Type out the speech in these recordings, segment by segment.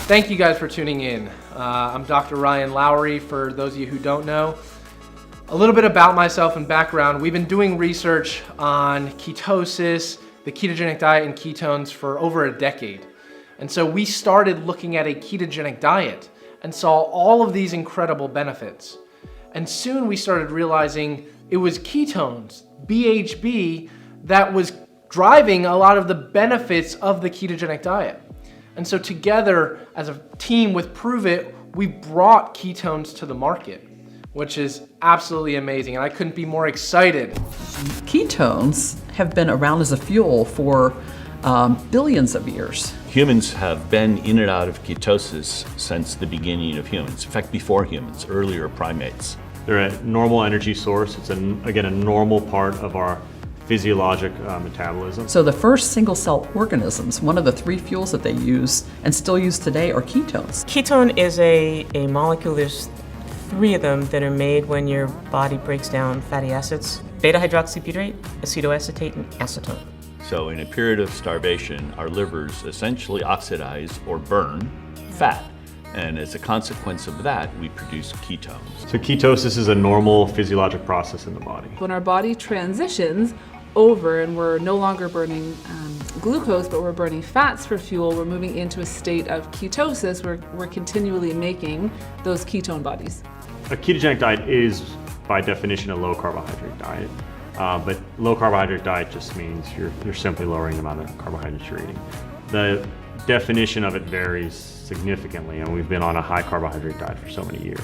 Thank you guys for tuning in. I'm Dr. Ryan Lowry, for those of you who don't know. A little bit about myself and background. We've been doing research on ketosis, the ketogenic diet, and ketones for over a decade. And so we started looking at a ketogenic diet and saw all of these incredible benefits. And soon we started realizing it was ketones, BHB, that was driving a lot of the benefits of the ketogenic diet. And so together, as a team with Prüvit, we brought ketones to the market, which is absolutely amazing. And I couldn't be more excited. Ketones have been around as a fuel for billions of years. Humans have been in and out of ketosis since the beginning of humans. In fact, before humans, earlier primates. They're a normal energy source. It's, again, a normal part of our physiologic metabolism. So the first single-cell organisms, one of the three fuels that they use and still use today are ketones. Ketone is a molecule. There's three of them that are made when your body breaks down fatty acids: beta-hydroxybutyrate, acetoacetate, and acetone. So in a period of starvation, our livers essentially oxidize or burn fat. And as a consequence of that, we produce ketones. So ketosis is a normal physiologic process in the body. When our body transitions over and we're no longer burning glucose, but we're burning fats for fuel, we're moving into a state of ketosis where we're continually making those ketone bodies. A ketogenic diet is, by definition, a low carbohydrate diet. But low carbohydrate diet just means you're simply lowering the amount of carbohydrates you're eating. The definition of it varies significantly, and we've been on a high carbohydrate diet for so many years.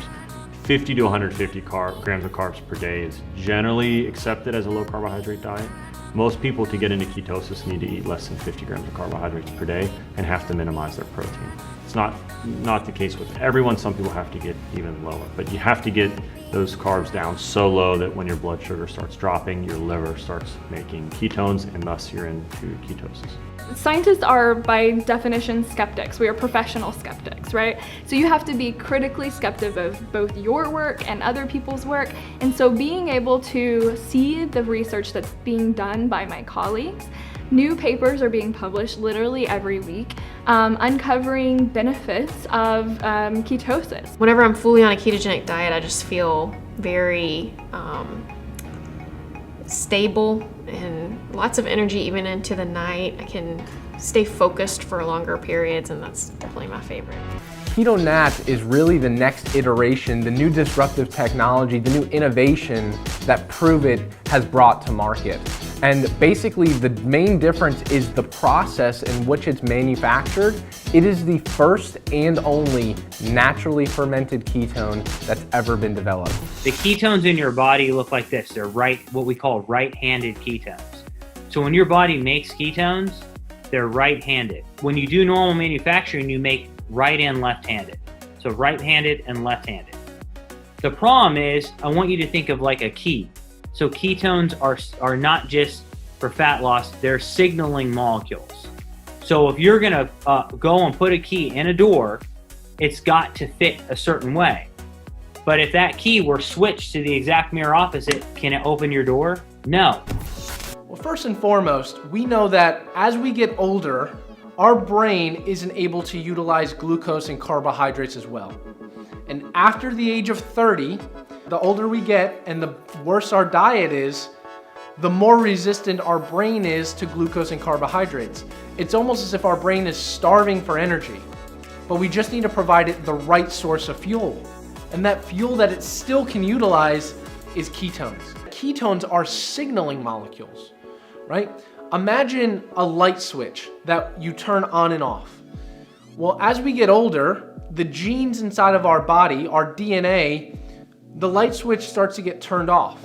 50 to 150 grams of carbs per day is generally accepted as a low carbohydrate diet. Most people, to get into ketosis, need to eat less than 50 grams of carbohydrates per day and have to minimize their protein. It's not the case with everyone. Some people have to get even lower, but you have to get those carbs down so low that when your blood sugar starts dropping, your liver starts making ketones, and thus you're into ketosis. Scientists are, by definition, skeptics. We are professional skeptics, right? So you have to be critically skeptic of both your work and other people's work. And so being able to see the research that's being done by my colleagues, new papers are being published literally every week, uncovering benefits of ketosis. Whenever I'm fully on a ketogenic diet, I just feel very stable and lots of energy even into the night. I can stay focused for longer periods, and that's definitely my favorite. Keto Nat is really the next iteration, the new disruptive technology, the new innovation that Prüvit has brought to market. And basically the main difference is the process in which it's manufactured. It is the first and only naturally fermented ketone that's ever been developed. The ketones in your body look like this. They're what we call right-handed ketones. So when your body makes ketones, they're right-handed. When you do normal manufacturing, you make right and left-handed. So right-handed and left-handed. The problem is, I want you to think of like a key. So ketones are not just for fat loss, they're signaling molecules. So if you're gonna go and put a key in a door, it's got to fit a certain way. But if that key were switched to the exact mirror opposite, can it open your door? No. Well, first and foremost, we know that as we get older, our brain isn't able to utilize glucose and carbohydrates as well. And after the age of 30, the older we get and the worse our diet is, the more resistant our brain is to glucose and carbohydrates. It's almost as if our brain is starving for energy, but we just need to provide it the right source of fuel. And that fuel that it still can utilize is ketones. Ketones are signaling molecules, right? Imagine a light switch that you turn on and off. Well, as we get older, the genes inside of our body, our DNA, the light switch starts to get turned off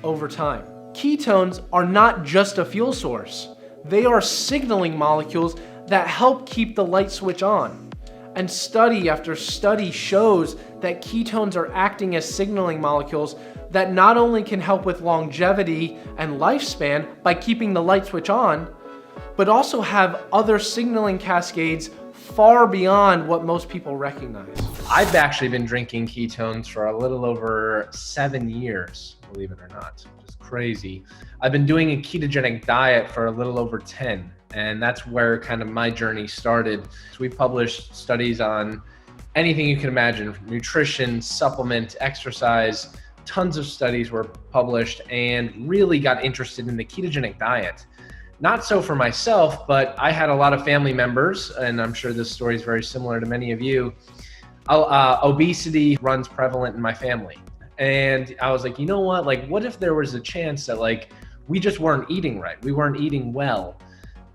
over time. Ketones are not just a fuel source. They are signaling molecules that help keep the light switch on. And study after study shows that ketones are acting as signaling molecules that not only can help with longevity and lifespan by keeping the light switch on, but also have other signaling cascades far beyond what most people recognize. I've actually been drinking ketones for a little over 7 years, believe it or not, which is crazy. I've been doing a ketogenic diet for a little over 10. And that's where kind of my journey started. So we published studies on anything you can imagine: nutrition, supplement, exercise. Tons of studies were published, and really got interested in the ketogenic diet. Not so for myself, but I had a lot of family members, and I'm sure this story is very similar to many of you. Obesity runs prevalent in my family. And I was like, you know what? Like, what if there was a chance that like we just weren't eating right? We weren't eating well.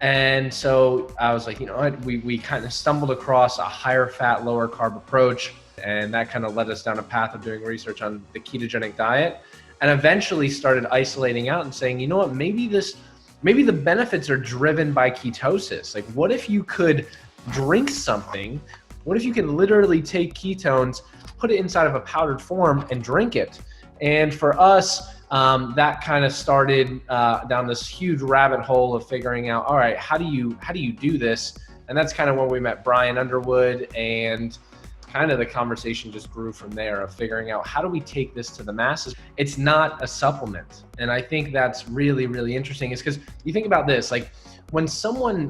And so I was like, you know what? We kind of stumbled across a higher fat, lower carb approach. And that kind of led us down a path of doing research on the ketogenic diet, and eventually started isolating out and saying, you know what? Maybe the benefits are driven by ketosis. Like, what if you could drink something? What if you could literally take ketones, put it inside of a powdered form, and drink it? And for us, that kind of started down this huge rabbit hole of figuring out, all right, how do you do this? And that's kind of when we met Brian Underwood, and kind of the conversation just grew from there of figuring out, how do we take this to the masses? It's not a supplement. And I think that's really, really interesting, is because you think about this, like when someone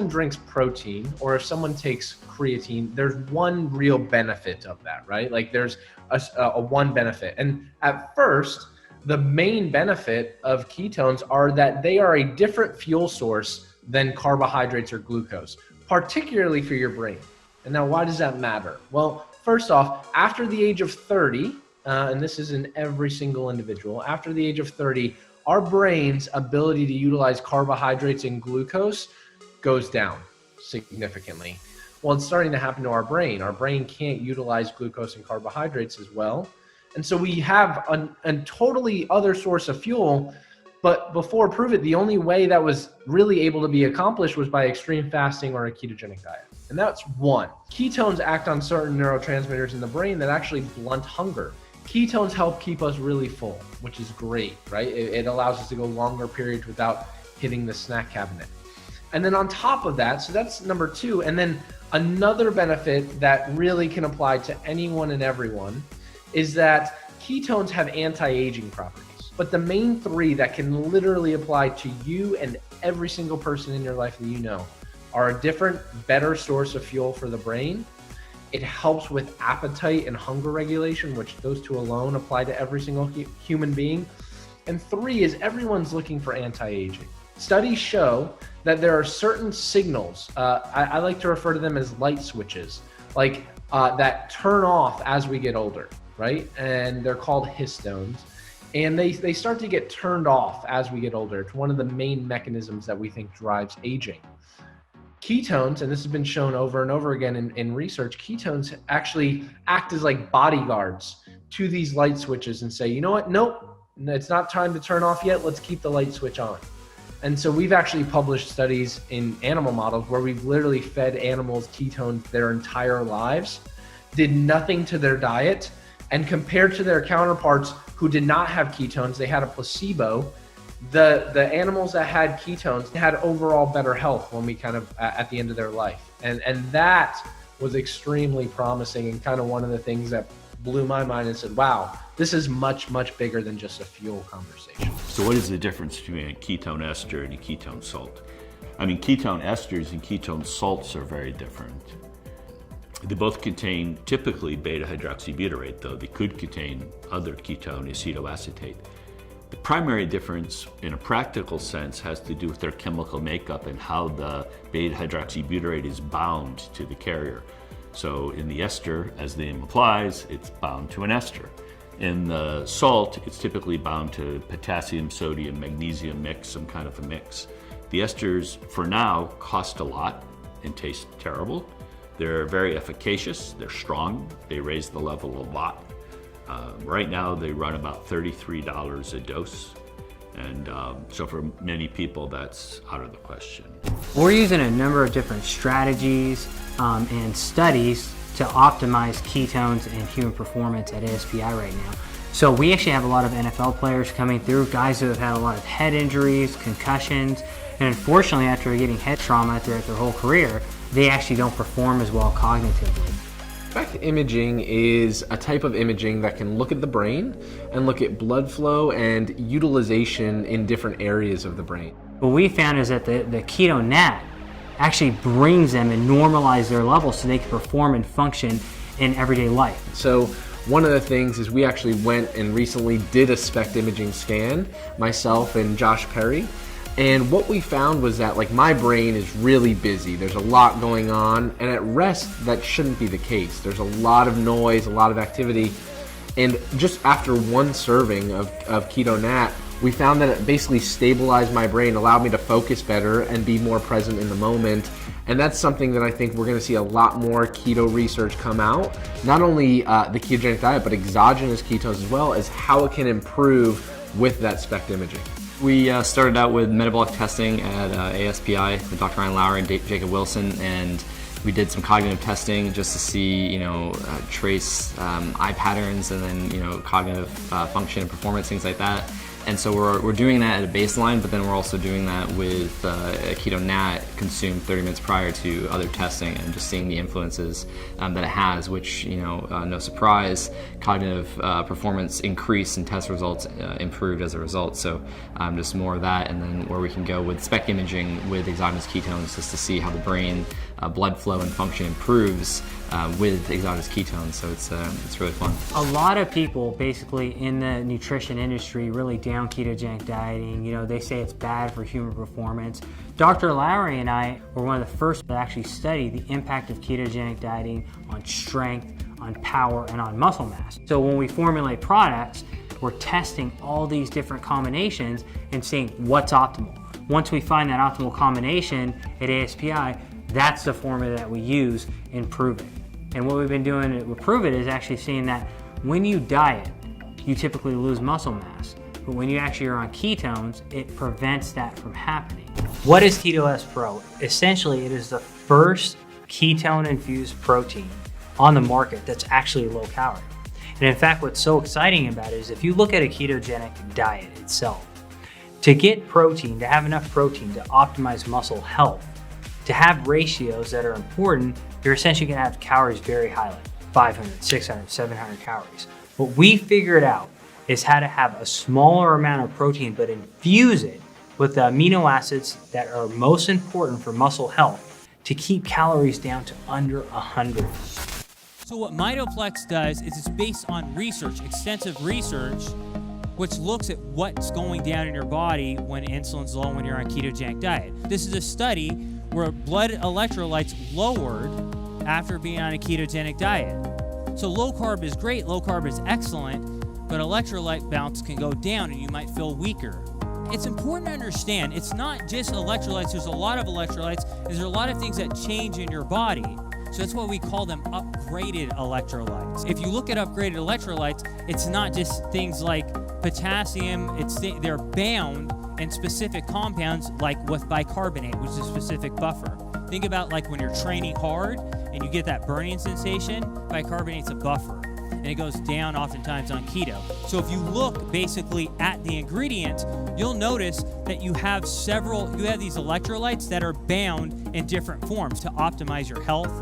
drinks protein, or if someone takes creatine, there's one real benefit of that, right? Like there's a one benefit. And at first, the main benefit of ketones are that they are a different fuel source than carbohydrates or glucose, particularly for your brain. And now, why does that matter? Well, first off, after the age of 30, and this is in every single individual, after the age of 30, our brain's ability to utilize carbohydrates and glucose goes down significantly. Well, it's starting to happen to our brain. Our brain can't utilize glucose and carbohydrates as well. And so we have a totally other source of fuel. But before Prüvit, the only way that was really able to be accomplished was by extreme fasting or a ketogenic diet. And that's one. Ketones act on certain neurotransmitters in the brain that actually blunt hunger. Ketones help keep us really full, which is great, right? It allows us to go longer periods without hitting the snack cabinet. And then on top of that, so that's number two. And then another benefit that really can apply to anyone and everyone is that ketones have anti-aging properties. But the main three that can literally apply to you and every single person in your life that you know are a different, better source of fuel for the brain. It helps with appetite and hunger regulation, which those two alone apply to every single human being. And three is everyone's looking for anti-aging. Studies show that there are certain signals, I like to refer to them as light switches, like that turn off as we get older, right? And they're called histones. And they start to get turned off as we get older. It's one of the main mechanisms that we think drives aging. Ketones, and this has been shown over and over again in research, ketones actually act as like bodyguards to these light switches and say, you know what, nope, it's not time to turn off yet, let's keep the light switch on. And so we've actually published studies in animal models where we've literally fed animals ketones their entire lives, did nothing to their diet, and compared to their counterparts who did not have ketones, they had a placebo. The animals that had ketones had overall better health when we kind of at the end of their life. And that was extremely promising, and kind of one of the things that blew my mind and said, wow, this is much, much bigger than just a fuel conversation. So what is the difference between a ketone ester and a ketone salt? I mean, ketone esters and ketone salts are very different. They both contain typically beta-hydroxybutyrate, though they could contain other ketone acetoacetate. The primary difference in a practical sense has to do with their chemical makeup and how the beta-hydroxybutyrate is bound to the carrier. So in the ester, as the name implies, it's bound to an ester. In the salt, it's typically bound to potassium, sodium, magnesium mix, some kind of a mix. The esters, for now, cost a lot and taste terrible. They're very efficacious, they're strong, they raise the level a lot. Right now they run about $33 a dose, and so for many people that's out of the question. We're using a number of different strategies and studies to optimize ketones and human performance at ASPI right now. So we actually have a lot of NFL players coming through, guys who have had a lot of head injuries, concussions, and unfortunately after getting head trauma throughout their whole career, they actually don't perform as well cognitively. SPECT imaging is a type of imaging that can look at the brain and look at blood flow and utilization in different areas of the brain. What we found is that the Keto Nat actually brings them and normalizes their levels so they can perform and function in everyday life. So one of the things is we actually went and recently did a SPECT imaging scan, myself and Josh Perry. And what we found was that, like, my brain is really busy. There's a lot going on, and at rest, that shouldn't be the case. There's a lot of noise, a lot of activity. And just after one serving of Keto Nat, we found that it basically stabilized my brain, allowed me to focus better and be more present in the moment. And that's something that I think we're gonna see a lot more keto research come out. Not only the ketogenic diet, but exogenous ketones as well, as how it can improve with that SPECT imaging. We started out with metabolic testing at ASPI with Dr. Ryan Lowry and Jacob Wilson, and we did some cognitive testing just to see, trace eye patterns and then, cognitive function and performance, things like that. And so we're doing that at a baseline, but then we're also doing that with a Keto Nat consumed 30 minutes prior to other testing and just seeing the influences that it has, which, no surprise, cognitive performance increased and test results improved as a result. So just more of that, and then where we can go with SPECT imaging with exogenous ketones just to see how the brain blood flow and function improves with exogenous ketones. So it's really fun. A lot of people basically in the nutrition industry really down ketogenic dieting. They say it's bad for human performance. Dr. Lowry and I were one of the first to actually study the impact of ketogenic dieting on strength, on power, and on muscle mass. So when we formulate products, we're testing all these different combinations and seeing what's optimal. Once we find that optimal combination at ASPI, that's the formula that we use in Prüvit. And what we've been doing with Prüvit is actually seeing that when you diet, you typically lose muscle mass. But when you actually are on ketones, it prevents that from happening. What is Keto S Pro? Essentially, it is the first ketone-infused protein on the market that's actually low calorie. And in fact, what's so exciting about it is if you look at a ketogenic diet itself, to get protein, to have enough protein to optimize muscle health, to have ratios that are important, you're essentially gonna have calories very high, like 500, 600, 700 calories. What we figured out is how to have a smaller amount of protein, but infuse it with the amino acids that are most important for muscle health to keep calories down to under 100. So what MitoPlex does is it's based on research, extensive research, which looks at what's going down in your body when insulin's low when you're on a ketogenic diet. This is a study where blood electrolytes lowered after being on a ketogenic diet. So low carb is great, low carb is excellent, but electrolyte balance can go down and you might feel weaker. It's important to understand it's not just electrolytes, there's a lot of electrolytes, there's a lot of things that change in your body. So that's why we call them upgraded electrolytes. If you look at upgraded electrolytes, it's not just things like potassium, they're bound in specific compounds like with bicarbonate, which is a specific buffer. Think about like when you're training hard and you get that burning sensation, bicarbonate's a buffer. And it goes down oftentimes on keto. So if you look basically at the ingredients, you'll notice that you have these electrolytes that are bound in different forms to optimize your health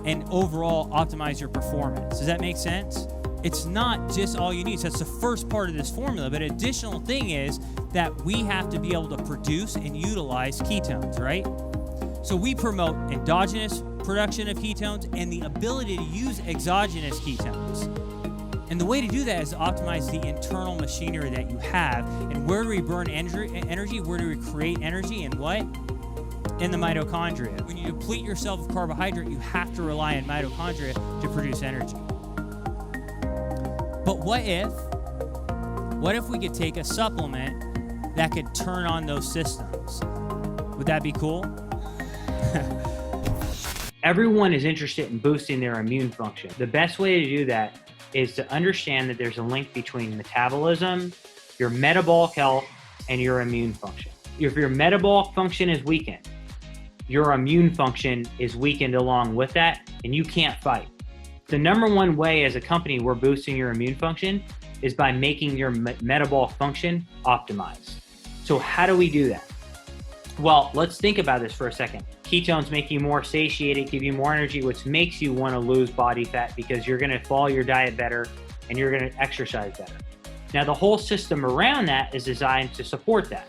and overall optimize your performance. Does that make sense? It's not just all you need. So that's the first part of this formula. But additional thing is that we have to be able to produce and utilize ketones, right? So we promote endogenous production of ketones and the ability to use exogenous ketones. And the way to do that is to optimize the internal machinery that you have. And where do we burn energy? Where do we create energy? And what? In the mitochondria. When you deplete yourself of carbohydrate, you have to rely on mitochondria to produce energy. But what if we could take a supplement that could turn on those systems? Would that be cool? Everyone is interested in boosting their immune function. The best way to do that is to understand that there's a link between metabolism, your metabolic health, and your immune function. If your metabolic function is weakened, your immune function is weakened along with that, and you can't fight. The number one way as a company we're boosting your immune function is by making your metabolic function optimized. So how do we do that? Well, let's think about this for a second. Ketones make you more satiated, give you more energy, which makes you want to lose body fat because you're going to follow your diet better and you're going to exercise better. Now, the whole system around that is designed to support that.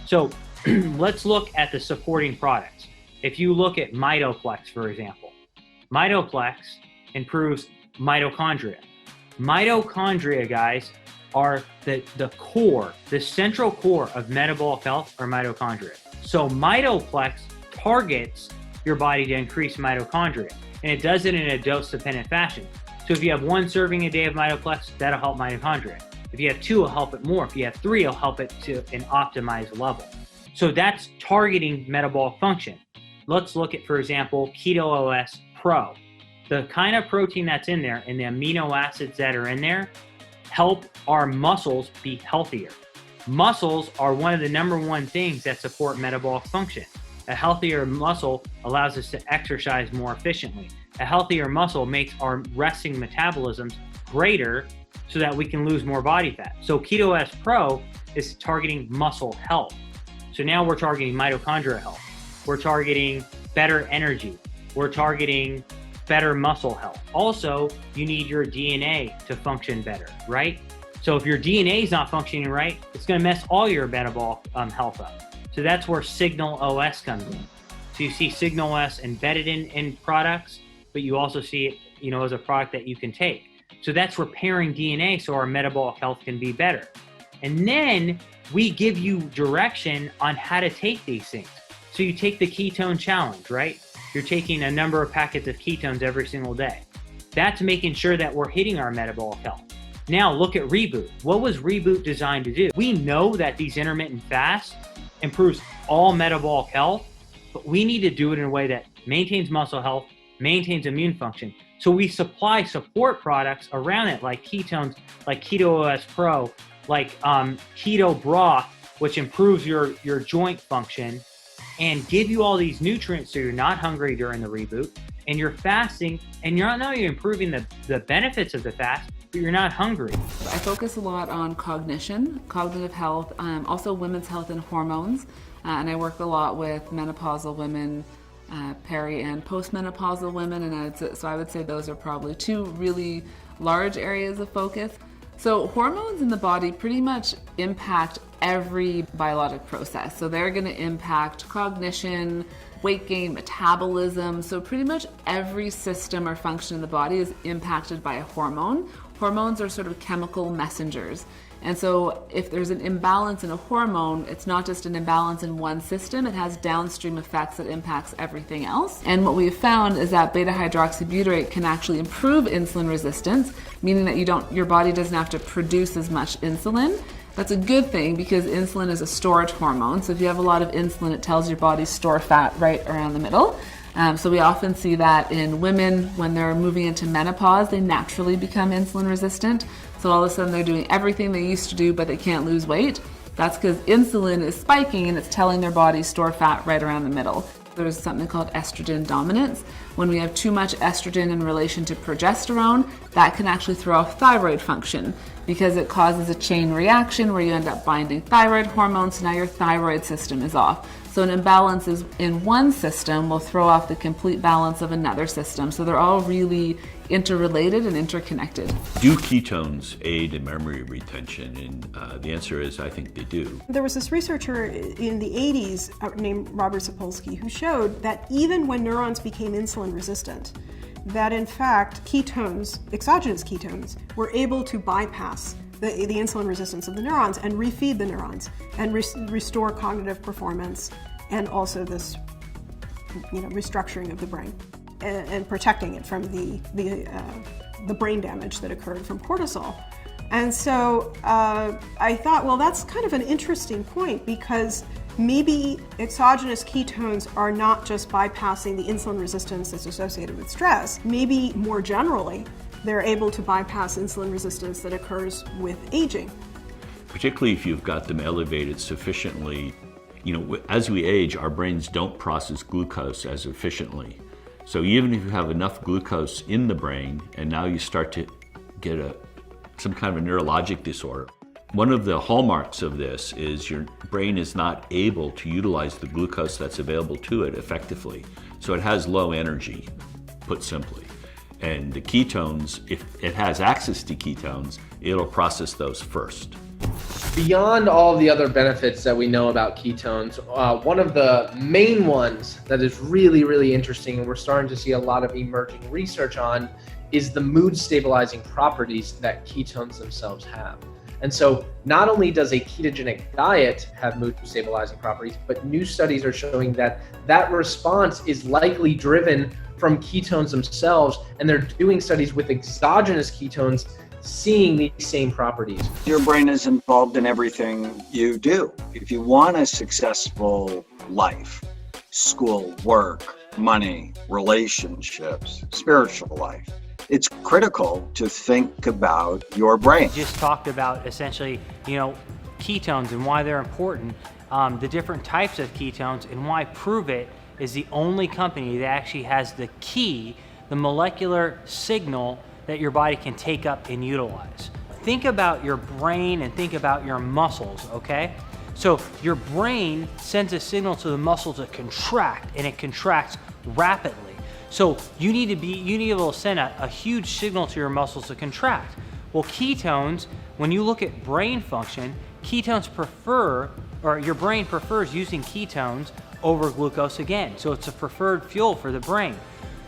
So let's look at the supporting products. If you look at Mitoplex, for example, Mitoplex improves mitochondria. Mitochondria, guys, are the core, the central core of metabolic health are mitochondria. So Mitoplex targets your body to increase mitochondria, and it does it in a dose-dependent fashion. So if you have 1 serving a day of Mitoplex, that'll help mitochondria. If you have 2, it'll help it more. If you have 3, it'll help it to an optimized level. So that's targeting metabolic function. Let's look at, for example, Keto OS Pro. The kind of protein that's in there and the amino acids that are in there help our muscles be healthier. Muscles are one of the #1 things that support metabolic function. A healthier muscle allows us to exercise more efficiently. A healthier muscle makes our resting metabolisms greater so that we can lose more body fat. So Keto OS Pro is targeting muscle health. So now we're targeting mitochondrial health. We're targeting better energy. We're targeting better muscle health. Also, you need your DNA to function better, right? So if your DNA is not functioning right, it's going to mess all your metabolic health up. So that's where Signal OS comes in. So you see Signal OS embedded in products, but you also see it, as a product that you can take. So that's repairing DNA so our metabolic health can be better. And then we give you direction on how to take these things. So you take the ketone challenge, right? You're taking a number of packets of ketones every single day. That's making sure that we're hitting our metabolic health. Now look at Reboot. What was Reboot designed to do? We know that these intermittent fasts improves all metabolic health, but we need to do it in a way that maintains muscle health, maintains immune function. So we supply support products around it, like ketones, like Keto OS Pro, like Keto Broth, which improves your joint function, and give you all these nutrients so you're not hungry during the reboot, and you're fasting, and you're not only improving the benefits of the fast, but you're not hungry. I focus a lot on cognition, cognitive health, also women's health and hormones, and I work a lot with menopausal women, peri and postmenopausal women, and so I would say those are probably 2 really large areas of focus. So hormones in the body pretty much impact every biologic process. So they're going to impact cognition, weight gain, metabolism. So pretty much every system or function in the body is impacted by a hormone. Hormones are sort of chemical messengers. And so if there's an imbalance in a hormone, it's not just an imbalance in one system, it has downstream effects that impacts everything else. And what we've found is that beta-hydroxybutyrate can actually improve insulin resistance, meaning that your body doesn't have to produce as much insulin. That's a good thing because insulin is a storage hormone. So if you have a lot of insulin, it tells your body store fat right around the middle. So we often see that in women when they're moving into menopause, they naturally become insulin resistant. So all of a sudden they're doing everything they used to do, but they can't lose weight. That's because insulin is spiking and it's telling their body store fat right around the middle. There's something called estrogen dominance. When we have too much estrogen in relation to progesterone, that can actually throw off thyroid function because it causes a chain reaction where you end up binding thyroid hormones, so now your thyroid system is off. So an imbalance in one system will throw off the complete balance of another system. So they're all really interrelated and interconnected. Do ketones aid in memory retention? And the answer is, I think they do. There was this researcher in the 80s named Robert Sapolsky who showed that even when neurons became insulin resistant, that in fact ketones, exogenous ketones, were able to bypass the insulin resistance of the neurons and refeed the neurons and restore cognitive performance and also this restructuring of the brain and protecting it from the brain damage that occurred from cortisol. And so I thought, well, that's kind of an interesting point because maybe exogenous ketones are not just bypassing the insulin resistance that's associated with stress. Maybe more generally, they're able to bypass insulin resistance that occurs with aging. Particularly if you've got them elevated sufficiently. As we age, our brains don't process glucose as efficiently. So even if you have enough glucose in the brain, and now you start to get some kind of a neurologic disorder, one of the hallmarks of this is your brain is not able to utilize the glucose that's available to it effectively. So it has low energy, put simply. And the ketones, if it has access to ketones, it'll process those first. Beyond all the other benefits that we know about ketones, one of the main ones that is really, really interesting, and we're starting to see a lot of emerging research on, is the mood stabilizing properties that ketones themselves have. And so not only does a ketogenic diet have mood stabilizing properties, but new studies are showing that that response is likely driven from ketones themselves, and they're doing studies with exogenous ketones seeing these same properties. Your brain is involved in everything you do. If you want a successful life, school, work, money, relationships, spiritual life, it's critical to think about your brain. Just talked about essentially, ketones and why they're important, the different types of ketones, and why Prüvit is the only company that actually has the key, the molecular signal that your body can take up and utilize. Think about your brain and think about your muscles, okay? So your brain sends a signal to the muscle to contract, and it contracts rapidly. So you need to be able to send a huge signal to your muscles to contract. Well, ketones, when you look at brain function, your brain prefers using ketones over glucose again. So it's a preferred fuel for the brain.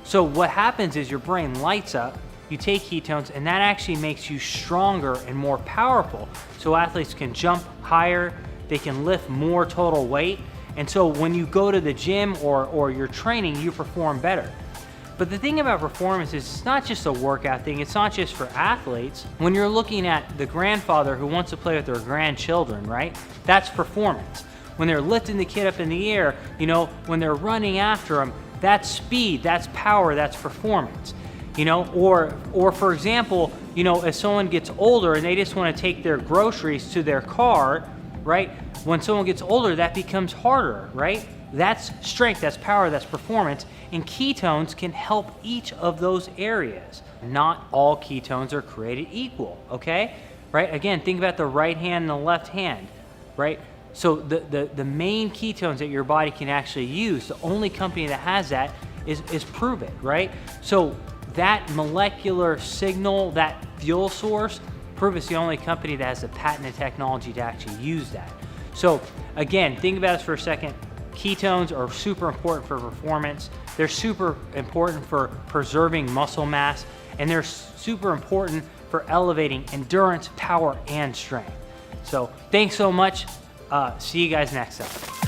So what happens is your brain lights up, you take ketones, and that actually makes you stronger and more powerful. So athletes can jump higher, they can lift more total weight. And so when you go to the gym or you're training, you perform better. But the thing about performance is it's not just a workout thing, it's not just for athletes. When you're looking at the grandfather who wants to play with their grandchildren, right? That's performance. When they're lifting the kid up in the air, when they're running after them, that's speed, that's power, that's performance. Or for example, if someone gets older and they just want to take their groceries to their car, right? When someone gets older, that becomes harder, right? That's strength, that's power, that's performance, and ketones can help each of those areas. Not all ketones are created equal, okay? Right? Again, think about the right hand and the left hand, right? So the main ketones that your body can actually use, the only company that has that is Prüvit, right? So that molecular signal, that fuel source, Prüvit's the only company that has the patented technology to actually use that. So again, think about this for a second. Ketones are super important for performance. They're super important for preserving muscle mass, and they're super important for elevating endurance, power, and strength. So thanks so much. See you guys next time.